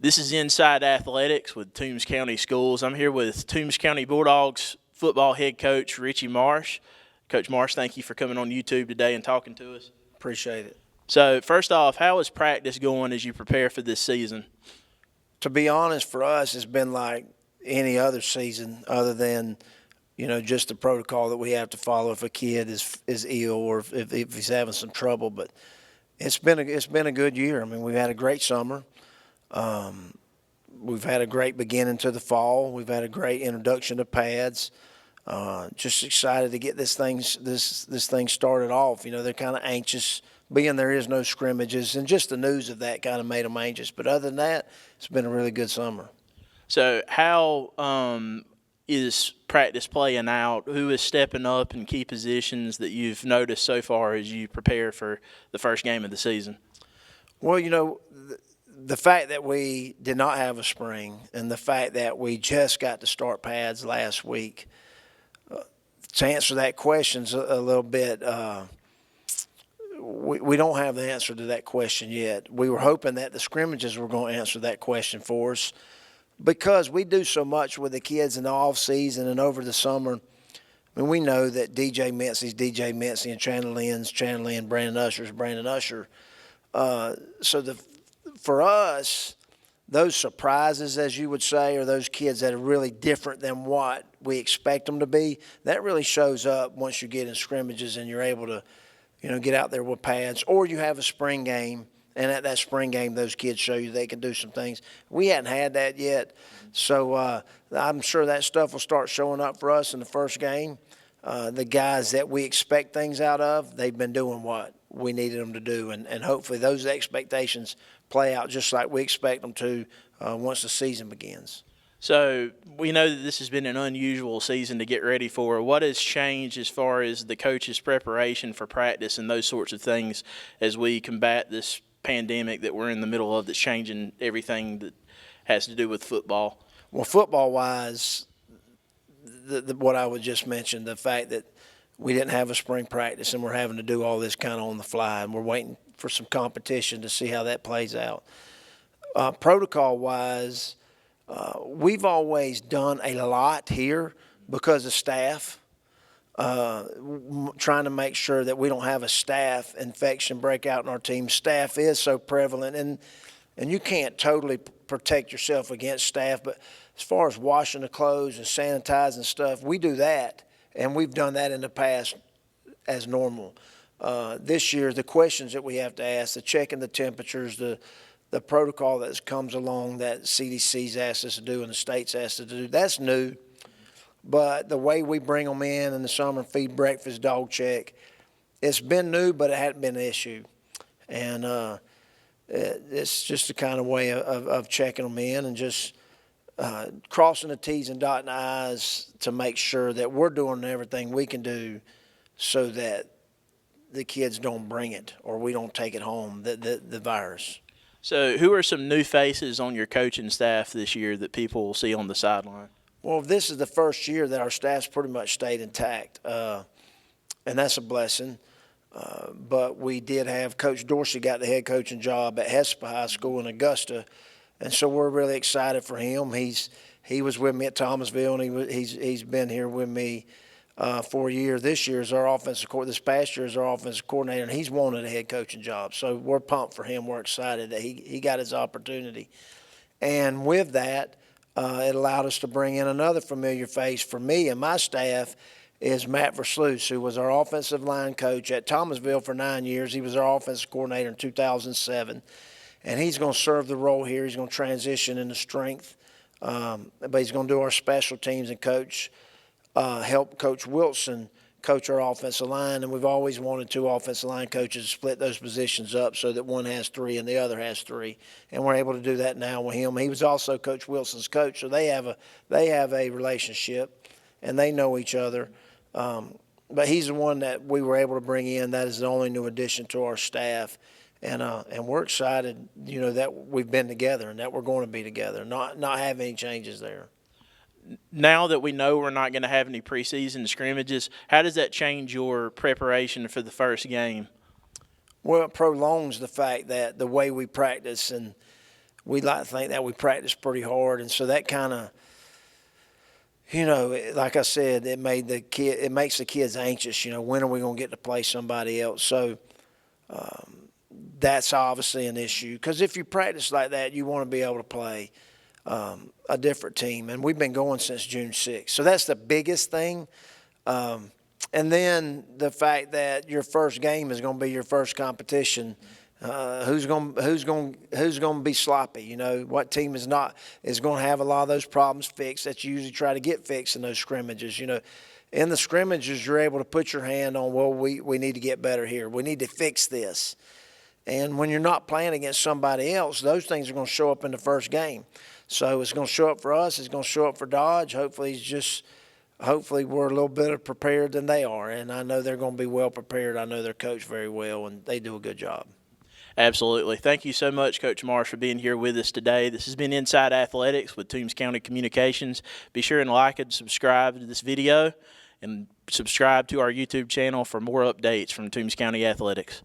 This is Inside Athletics with Toombs County Schools. I'm here with Toombs County Bulldogs football head coach Richie Marsh. Coach Marsh, thank you for coming on YouTube today and talking to us. Appreciate it. So, first off, how is practice going as you prepare for this season? To be honest, for us, it's been like any other season other than, just the protocol that we have to follow if a kid is ill or if he's having some trouble. But it's been a good year. I mean, we've had a great summer. We've had a great beginning to the fall. We've had a great introduction to pads. Just excited to get this thing started off. They're kind of anxious, being there is no scrimmages, and just the news of that kind of made them anxious. But other than that, it's been a really good summer. So how is practice playing out? Who is stepping up in key positions that you've noticed so far as you prepare for the first game of the season? Well, the fact that we did not have a spring and the fact that we just got to start pads last week, to answer that question a little bit, we don't have the answer to that question yet. We were hoping that the scrimmages were going to answer that question for us because we do so much with the kids in the off-season and over the summer. I mean, we know that DJ Mincy's DJ Mincy and Chandler Lynn, Brandon Usher's Brandon Usher. For us, those surprises, as you would say, or those kids that are really different than what we expect them to be, that really shows up once you get in scrimmages and you're able to, get out there with pads, or you have a spring game, and at that spring game, those kids show you they can do some things. We hadn't had that yet, so I'm sure that stuff will start showing up for us in the first game. The guys that we expect things out of, they've been doing what we needed them to do, and hopefully those expectations play out just like we expect them to once the season begins. So we know that this has been an unusual season to get ready for. What has changed as far as the coaches' preparation for practice and those sorts of things as we combat this pandemic that we're in the middle of that's changing everything that has to do with football? Well, football-wise, what I would just mention, the fact that we didn't have a spring practice and we're having to do all this kind of on the fly, and we're waiting for some competition to see how that plays out. Protocol-wise, we've always done a lot here because of staff, trying to make sure that we don't have a staff infection break out in our team. Staff is so prevalent, and you can't totally protect yourself against staff, but as far as washing the clothes and sanitizing stuff, we do that, and we've done that in the past as normal. This year, the questions that we have to ask, the checking the temperatures, the protocol that comes along that CDC's asked us to do and the state's asked us to do, that's new. But the way we bring them in the summer, feed breakfast, dog check, it's been new, but it hadn't been an issue. And it's just a kind of way of checking them in and just crossing the T's and dotting the I's to make sure that we're doing everything we can do so that the kids don't bring it or we don't take it home, the virus. So who are some new faces on your coaching staff this year that people will see on the sideline? Well, this is the first year that our staff's pretty much stayed intact, and that's a blessing. But we did have Coach Dorsey got the head coaching job at Hespa High School in Augusta, and so we're really excited for him. He was with me at Thomasville, and he's been here with me for a year. This year is our offensive coordinator. This past year is our offensive coordinator, and he's wanted a head coaching job. So we're pumped for him. We're excited that he got his opportunity. And with that, it allowed us to bring in another familiar face for me and my staff is Matt Versluis, who was our offensive line coach at Thomasville for 9 years. He was our offensive coordinator in 2007. And he's going to serve the role here. He's going to transition into strength, but he's going to do our special teams and help Coach Wilson coach our offensive line. And we've always wanted two offensive line coaches to split those positions up so that one has three and the other has three. And we're able to do that now with him. He was also Coach Wilson's coach, so they have a relationship and they know each other. But he's the one that we were able to bring in. That is the only new addition to our staff. And we're excited, that we've been together and that we're going to be together, not have any changes there. Now that we know we're not going to have any preseason scrimmages, how does that change your preparation for the first game? Well, it prolongs the fact that the way we practice, and we like to think that we practice pretty hard, and so that kind of, you know, like I said, it makes the kids anxious. You know, when are we going to get to play somebody else? So that's obviously an issue, because if you practice like that, you want to be able to play a different team, and we've been going since June 6th. So that's the biggest thing. And then the fact that your first game is going to be your first competition. Who's going to be sloppy? You know, what team is going to have a lot of those problems fixed that you usually try to get fixed in those scrimmages. You know, in the scrimmages, you're able to put your hand on, well, we need to get better here. We need to fix this. And when you're not playing against somebody else, those things are going to show up in the first game. So it's going to show up for us. It's going to show up for Dodge. Hopefully we're a little better prepared than they are. And I know they're going to be well prepared. I know they're coached very well, and they do a good job. Absolutely. Thank you so much, Coach Marsh, for being here with us today. This has been Inside Athletics with Toombs County Communications. Be sure and like and subscribe to this video, and subscribe to our YouTube channel for more updates from Toombs County Athletics.